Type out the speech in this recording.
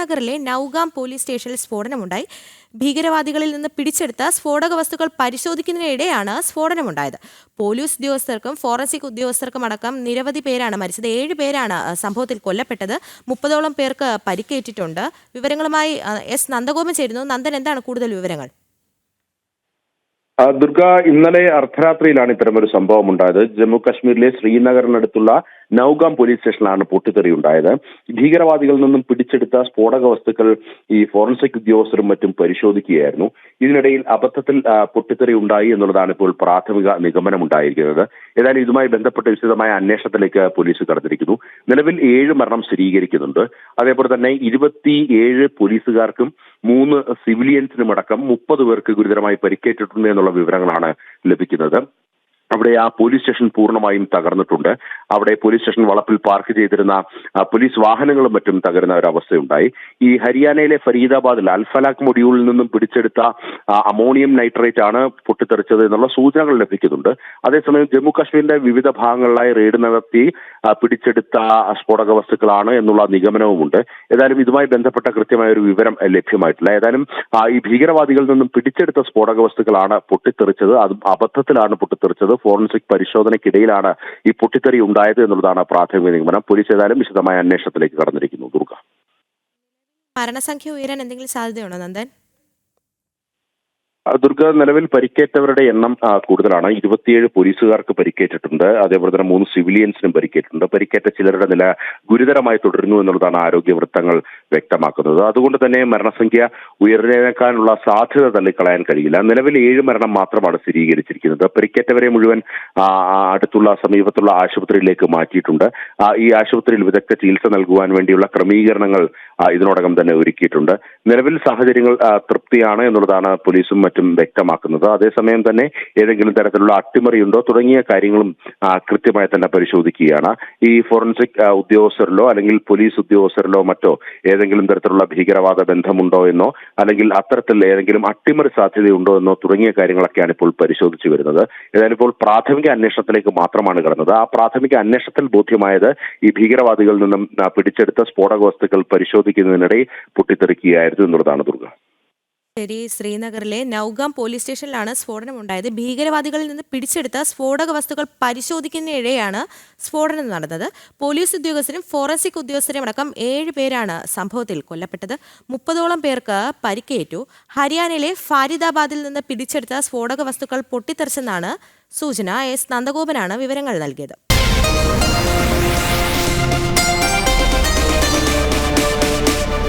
ശ്രീനഗറിലെ നൌഗാം പോലീസ് സ്റ്റേഷനിൽ സ്ഫോടനമുണ്ടായി. ഭീകരവാദികളിൽ നിന്ന് പിടിച്ചെടുത്ത സ്ഫോടക വസ്തുക്കൾ പരിശോധിക്കുന്നതിനിടെയാണ് സ്ഫോടനമുണ്ടായത്. പോലീസ് ഉദ്യോഗസ്ഥർക്കും ഫോറൻസിക് ഉദ്യോഗസ്ഥർക്കും അടക്കം നിരവധി പേരാണ് മരിച്ചത്. 7 പേരാണ് സംഭവത്തിൽ കൊല്ലപ്പെട്ടത്. 30ഓളം പേർക്ക് പരിക്കേറ്റിട്ടുണ്ട്. വിവരങ്ങളുമായി എസ് നന്ദഗോപൻ ചേരുന്നു. നന്ദൻ, എന്താണ് കൂടുതൽ വിവരങ്ങൾ? ദുർഗ, ഇന്നലെ അർദ്ധരാത്രിയിലാണ് ഇത്തരമൊരു സംഭവം ഉണ്ടായത്. ജമ്മു കാശ്മീരിലെ ശ്രീനഗറിനടുത്തുള്ള നൌഗാം പോലീസ് സ്റ്റേഷനിലാണ് പൊട്ടിത്തെറി ഉണ്ടായത്. ഭീകരവാദികളിൽ നിന്നും പിടിച്ചെടുത്ത സ്ഫോടക വസ്തുക്കൾ ഈ ഫോറൻസിക് ഉദ്യോഗസ്ഥരും മറ്റും പരിശോധിക്കുകയായിരുന്നു. ഇതിനിടയിൽ അബദ്ധത്തിൽ പൊട്ടിത്തെറി ഉണ്ടായി എന്നുള്ളതാണ് ഇപ്പോൾ പ്രാഥമിക നിഗമനം ഉണ്ടായിരിക്കുന്നത്. ഏതായാലും ഇതുമായി ബന്ധപ്പെട്ട് വിശദമായ അന്വേഷണത്തിലേക്ക് പോലീസ് കടന്നിരിക്കുന്നു. നിലവിൽ 7 മരണം സ്ഥിരീകരിക്കുന്നുണ്ട്. അതേപോലെ തന്നെ 27 പോലീസുകാർക്കും 3 സിവിലിയൻസിനും അടക്കം 30 പേർക്ക് ഗുരുതരമായി പരിക്കേറ്റിട്ടുണ്ട് എന്നുള്ള വിവരങ്ങളാണ് ലഭിക്കുന്നത്. അവിടെ ആ പോലീസ് സ്റ്റേഷൻ പൂർണ്ണമായും തകർന്നിട്ടുണ്ട്. അവിടെ പോലീസ് സ്റ്റേഷൻ വളപ്പിൽ പാർക്ക് ചെയ്തിരുന്ന പോലീസ് വാഹനങ്ങളും മറ്റും തകരുന്ന ഒരവസ്ഥയുണ്ടായി. ഈ ഹരിയാനയിലെ ഫരീദാബാദിൽ അൽഫലാഖ് മൊഡ്യൂളിൽ നിന്നും പിടിച്ചെടുത്ത അമോണിയം നൈട്രേറ്റ് ആണ് പൊട്ടിത്തെറിച്ചത് എന്നുള്ള സൂചനകൾ ലഭിക്കുന്നുണ്ട്. അതേസമയം ജമ്മു കാശ്മീരിന്റെ വിവിധ ഭാഗങ്ങളിലായി റെയ്ഡ് നടത്തി പിടിച്ചെടുത്ത സ്ഫോടക വസ്തുക്കളാണ് എന്നുള്ള നിഗമനവുമുണ്ട്. ഏതായാലും ഇതുമായി ബന്ധപ്പെട്ട കൃത്യമായ ഒരു വിവരം ലഭ്യമായിട്ടില്ല. ഏതായാലും ഈ ഭീകരവാദികളിൽ നിന്നും പിടിച്ചെടുത്ത സ്ഫോടക വസ്തുക്കളാണ് പൊട്ടിത്തെറിച്ചത്. അത് അബദ്ധത്തിലാണ് പൊട്ടിത്തെറിച്ചത്. ഫോറൻസിക് പരിശോധനയ്ക്കിടയിലാണ് ഈ പൊട്ടിത്തെറി ഉണ്ടായത് എന്നുള്ളതാണ് പ്രാഥമിക നിഗമനം. പോലീസ് ഏതായാലും വിശദമായ അന്വേഷണത്തിലേക്ക് കടന്നിരിക്കുന്നു. ദുർഗ, മരണസംഖ്യ ഉയരാൻ എന്തെങ്കിലും സാധ്യതയുണ്ടോ നന്ദൻ? ദുർഗ, നിലവിൽ പരിക്കേറ്റവരുടെ എണ്ണം കൂടുതലാണ്. 27 പോലീസുകാർക്ക് പരിക്കേറ്റിട്ടുണ്ട്. അതേപോലെ തന്നെ 3 സിവിലിയൻസിനും പരിക്കേറ്റിട്ടുണ്ട്. പരിക്കേറ്റ ചിലരുടെ നില ഗുരുതരമായി തുടരുന്നു എന്നുള്ളതാണ് ആരോഗ്യ വൃത്തങ്ങൾ വ്യക്തമാക്കുന്നത്. അതുകൊണ്ട് തന്നെ മരണസംഖ്യ ഉയർന്നേക്കാനുള്ള സാധ്യത തള്ളിക്കളയാൻ കഴിയില്ല. നിലവിൽ 7 മരണം മാത്രമാണ് സ്ഥിരീകരിച്ചിരിക്കുന്നത്. പരിക്കേറ്റവരെ മുഴുവൻ സമീപത്തുള്ള ആശുപത്രിയിലേക്ക് മാറ്റിയിട്ടുണ്ട്. ഈ ആശുപത്രിയിൽ വിദഗ്ധ ചികിത്സ നൽകുവാൻ വേണ്ടിയുള്ള ക്രമീകരണങ്ങൾ ഇതിനോടകം തന്നെ ഒരുക്കിയിട്ടുണ്ട്. നിലവിൽ സാഹചര്യങ്ങൾ തൃപ്തിയാണ് എന്നുള്ളതാണ് പോലീസും മറ്റും വ്യക്തമാക്കുന്നത്. അതേസമയം തന്നെ ഏതെങ്കിലും തരത്തിലുള്ള അട്ടിമറിയുണ്ടോ തുടങ്ങിയ കാര്യങ്ങളും കൃത്യമായി തന്നെ പരിശോധിക്കുകയാണ്. ഈ ഫോറൻസിക് ഉദ്യോഗസ്ഥരിലോ അല്ലെങ്കിൽ പോലീസ് ഉദ്യോഗസ്ഥരിലോ മറ്റോ ഏതെങ്കിലും തരത്തിലുള്ള ഭീകരവാദ ബന്ധമുണ്ടോ എന്നോ അല്ലെങ്കിൽ അത്തരത്തിൽ ഏതെങ്കിലും അട്ടിമറി സാധ്യതയുണ്ടോ എന്നോ തുടങ്ങിയ കാര്യങ്ങളൊക്കെയാണ് ഇപ്പോൾ പരിശോധിച്ചു വരുന്നത്. ഏതായാലും ഇപ്പോൾ പ്രാഥമിക അന്വേഷണത്തിലേക്ക് മാത്രമാണ് കടന്നത്. ആ പ്രാഥമിക അന്വേഷണത്തിൽ ബോധ്യമായത് ഈ ഭീകരവാദികളിൽ നിന്നും പിടിച്ചെടുത്ത സ്ഫോടക വസ്തുക്കൾ പരിശോധിക്കുന്നതിനിടെ പൊട്ടിത്തെറിക്കുകയായിരുന്നു എന്നുള്ളതാണ്. ദുർഗ, ശരി, ശ്രീനഗറിലെ നൌഗാം പോലീസ് സ്റ്റേഷനിലാണ് സ്ഫോടനമുണ്ടായത്. ഭീകരവാദികളിൽ നിന്ന് പിടിച്ചെടുത്ത സ്ഫോടക വസ്തുക്കൾ പരിശോധിക്കുന്നതിനിടെയാണ് സ്ഫോടനം നടന്നത്. പോലീസ് ഉദ്യോഗസ്ഥരും ഫോറൻസിക് ഉദ്യോഗസ്ഥരും അടക്കം 7 പേരാണ് സംഭവത്തിൽ കൊല്ലപ്പെട്ടത്. 30ഓളം പേർക്ക് പരിക്കേറ്റു. ഹരിയാനയിലെ ഫരീദാബാദിൽ നിന്ന് പിടിച്ചെടുത്ത സ്ഫോടക വസ്തുക്കൾ പൊട്ടിത്തെറിച്ചെന്നാണ് സൂചന. എസ് നന്ദഗോപനാണ് വിവരങ്ങൾ നൽകിയത്.